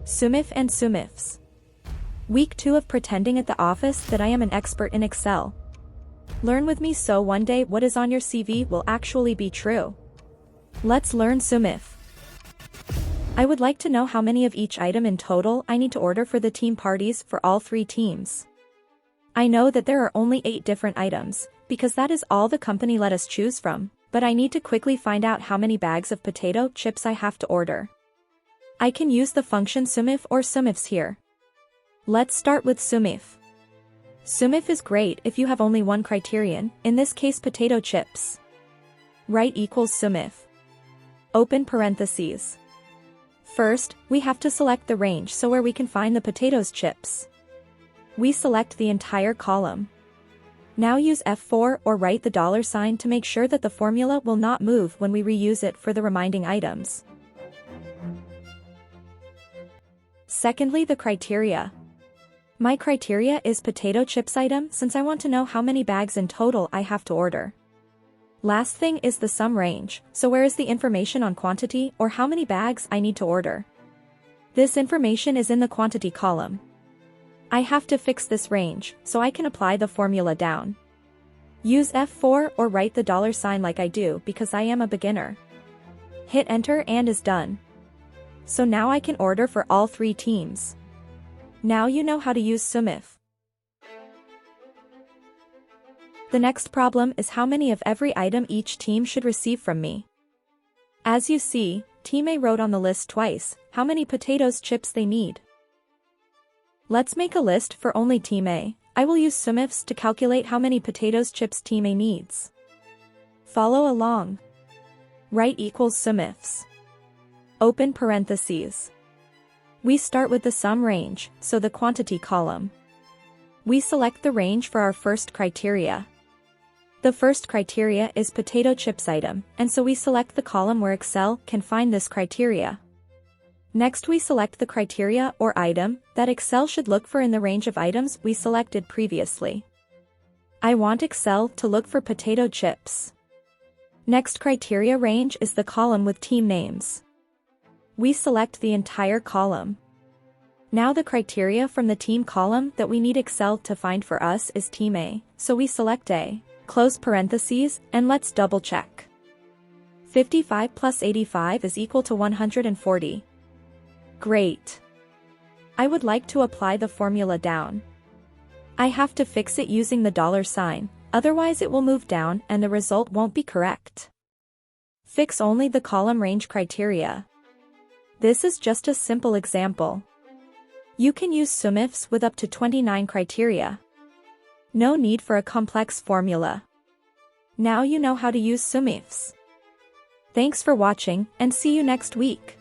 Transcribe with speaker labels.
Speaker 1: SUMIF and SUMIFS. Week 2 of pretending at the office that I am an expert in Excel. Learn with me so one day what is on your CV will actually be true. Let's learn SUMIF. I would like to know how many of each item in total I need to order for the team parties for all 3 teams. I know that there are only 8 different items, because that is all the company let us choose from, but I need to quickly find out how many bags of potato chips I have to order. I can use the function SUMIF or SUMIFS here. Let's start with SUMIF. SUMIF is great if you have only one criterion, in this case potato chips. Write equals SUMIF. Open parentheses. First, we have to select the range so where we can find the potatoes chips. We select the entire column. Now use F4 or write the $sign to make sure that the formula will not move when we reuse it for the remaining items. Secondly, the criteria. My criteria is potato chips item since I want to know how many bags in total I have to order. Last thing is the sum range, so where is the information on quantity or how many bags I need to order? This information is in the quantity column. I have to fix this range, so I can apply the formula down. Use F4 or write the $sign like I do because I am a beginner. Hit enter and is done. So now I can order for all 3 teams. Now you know how to use SUMIF. The next problem is how many of every item each team should receive from me. As you see, Team A wrote on the list twice how many potatoes chips they need. Let's make a list for only Team A. I will use SUMIFS to calculate how many potatoes chips Team A needs. Follow along. Write equals SUMIFS. Open parentheses. We start with the sum range, so the quantity column. We select the range for our first criteria. The first criteria is potato chips item, and so we select the column where Excel can find this criteria. Next we select the criteria or item that Excel should look for in the range of items we selected previously. I want Excel to look for potato chips. Next criteria range is the column with team names. We select the entire column. Now the criteria from the team column that we need Excel to find for us is Team A, so we select A, close parentheses, and let's double check. 55 plus 85 is equal to 140. Great. I would like to apply the formula down. I have to fix it using the $sign, otherwise it will move down and the result won't be correct. Fix only the column range criteria. This is just a simple example. You can use SUMIFS with up to 29 criteria. No need for a complex formula. Now you know how to use SUMIFS. Thanks for watching and see you next week.